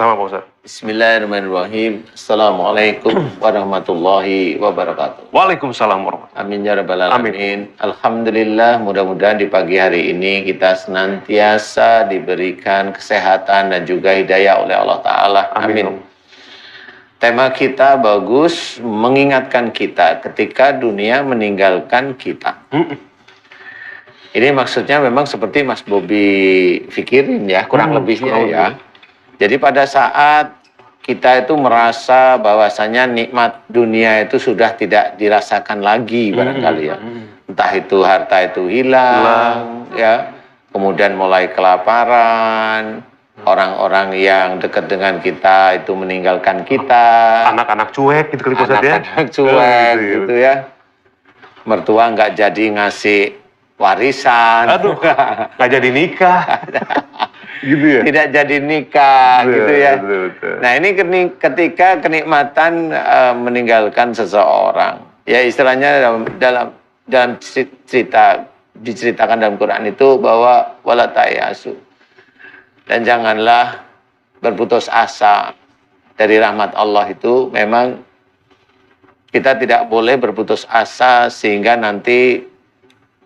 Sama Pak Ustaz. Bismillahirrahmanirrahim. Assalamualaikum warahmatullahi wabarakatuh. Waalaikumsalam warahmatullahi wabarakatuh. Amin ya rabbal alamin. Alhamdulillah, mudah-mudahan di pagi hari ini kita senantiasa diberikan kesehatan dan juga hidayah oleh Allah Ta'ala. Amin. Tema kita bagus, mengingatkan kita ketika dunia meninggalkan kita. Ini maksudnya memang seperti Mas Bobi pikirin ya, kurang lebihnya ya. Jadi pada saat kita itu merasa bahwasanya nikmat dunia itu sudah tidak dirasakan lagi barangkali ya. Entah itu harta itu hilang ya, kemudian mulai kelaparan, orang-orang yang dekat dengan kita itu meninggalkan kita. Anak-anak cuek gitu kali Pak Ustaz ya. Anak-anak cuek gitu ya. Mertua nggak jadi ngasih warisan. Aduh, nggak jadi nikah. Gitu ya? Tidak jadi nikah gitu ya. Betul. Nah ini ketika kenikmatan meninggalkan seseorang, ya istilahnya dalam cerita diceritakan dalam Quran itu bahwa wala tayasu, dan janganlah berputus asa dari rahmat Allah. Itu memang kita tidak boleh berputus asa sehingga nanti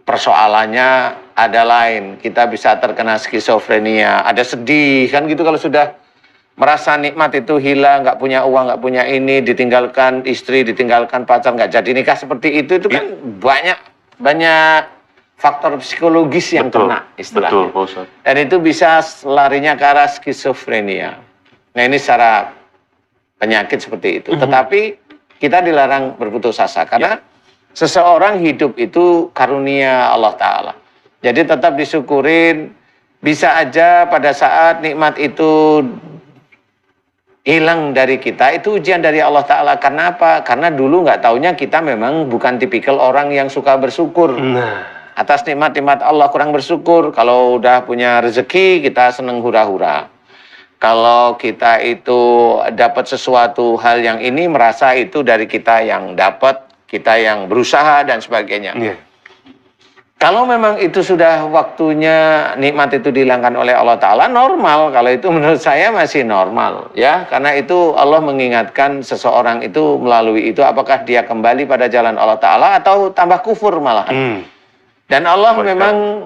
persoalannya ada lain, kita bisa terkena skizofrenia, ada sedih kan gitu kalau sudah merasa nikmat itu hilang, nggak punya uang, nggak punya ini, ditinggalkan istri, ditinggalkan pacar, nggak jadi nikah seperti itu kan banyak faktor psikologis yang kena istilahnya. Betul, dan itu bisa larinya ke arah skizofrenia. Nah ini secara penyakit seperti itu. Tetapi kita dilarang berputus asa karena seseorang hidup itu karunia Allah Ta'ala. Jadi tetap disyukurin. Bisa aja pada saat nikmat itu hilang dari kita, itu ujian dari Allah Ta'ala. Karena apa? Karena dulu nggak taunya kita memang bukan tipikal orang yang suka bersyukur. Atas nikmat-nikmat Allah kurang bersyukur. Kalau udah punya rezeki, kita seneng hura-hura. Kalau kita itu dapat sesuatu hal yang ini, merasa itu dari kita yang dapat, kita yang berusaha dan sebagainya. Kalau memang itu sudah waktunya nikmat itu dihilangkan oleh Allah Ta'ala, normal. Kalau itu menurut saya masih normal ya. Karena itu Allah mengingatkan seseorang itu melalui itu, apakah dia kembali pada jalan Allah Ta'ala atau tambah kufur malahan. Dan Allah memang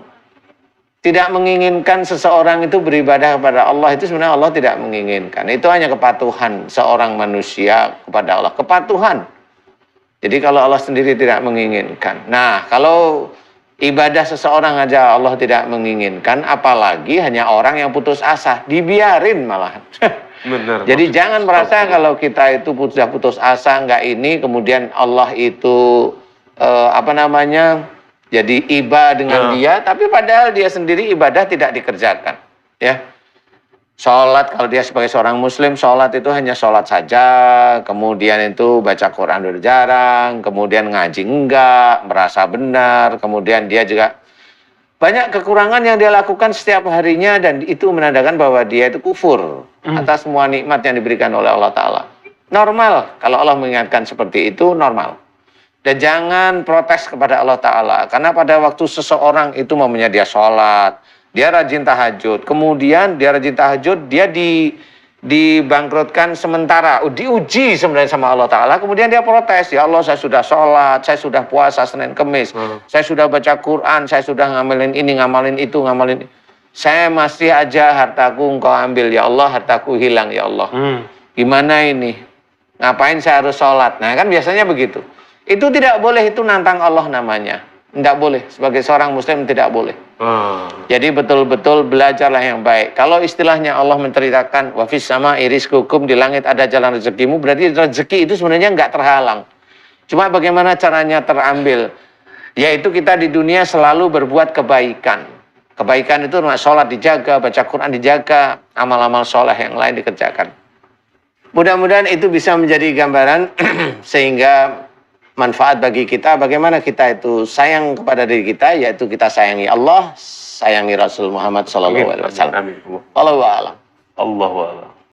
tidak menginginkan seseorang itu beribadah kepada Allah. Itu sebenarnya Allah tidak menginginkan. Itu hanya kepatuhan seorang manusia kepada Allah. Kepatuhan. Jadi kalau Allah sendiri tidak menginginkan. Nah, kalau ibadah seseorang aja Allah tidak menginginkan, apalagi hanya orang yang putus asa, dibiarin malah. Benar. Jadi jangan merasa kalau kita itu sudah putus asa, enggak ini, kemudian Allah itu jadi iba dengan dia, tapi padahal dia sendiri ibadah tidak dikerjakan. Ya. Sholat, kalau dia sebagai seorang muslim, sholat itu hanya sholat saja, kemudian itu baca Quran udah jarang, kemudian ngaji enggak, merasa benar, kemudian dia juga banyak kekurangan yang dia lakukan setiap harinya, dan itu menandakan bahwa dia itu kufur atas semua nikmat yang diberikan oleh Allah Ta'ala. Normal, kalau Allah mengingatkan seperti itu, normal. Dan jangan protes kepada Allah Ta'ala, karena pada waktu seseorang itu mamanya dia sholat, dia rajin tahajud, kemudian dia rajin tahajud, dia dibangkrutkan sementara, diuji sebenarnya sama Allah Ta'ala, kemudian dia protes, ya Allah saya sudah sholat, saya sudah puasa Senin Kemis, saya sudah baca Quran, saya sudah ngamalin ini, ngamalin itu, ngamalin ini. Saya masih aja hartaku engkau ambil, ya Allah hartaku hilang, ya Allah. Gimana ini? Ngapain saya harus sholat? Nah kan biasanya begitu. Itu tidak boleh, itu nantang Allah namanya. Tidak boleh, sebagai seorang muslim tidak boleh. Jadi betul-betul belajarlah yang baik. Kalau istilahnya Allah menceritakan wafis sama rizqukum, di langit ada jalan rezekimu, berarti rezeki itu sebenarnya nggak terhalang. Cuma bagaimana caranya terambil? Yaitu kita di dunia selalu berbuat kebaikan. Kebaikan itu sholat dijaga, baca Quran dijaga, amal-amal soleh yang lain dikerjakan. Mudah-mudahan itu bisa menjadi gambaran sehingga manfaat bagi kita, bagaimana kita itu sayang kepada diri kita, yaitu kita sayangi Allah, sayangi Rasul Muhammad SAW. Amin. Allahu a'lam. Allahu a'lam.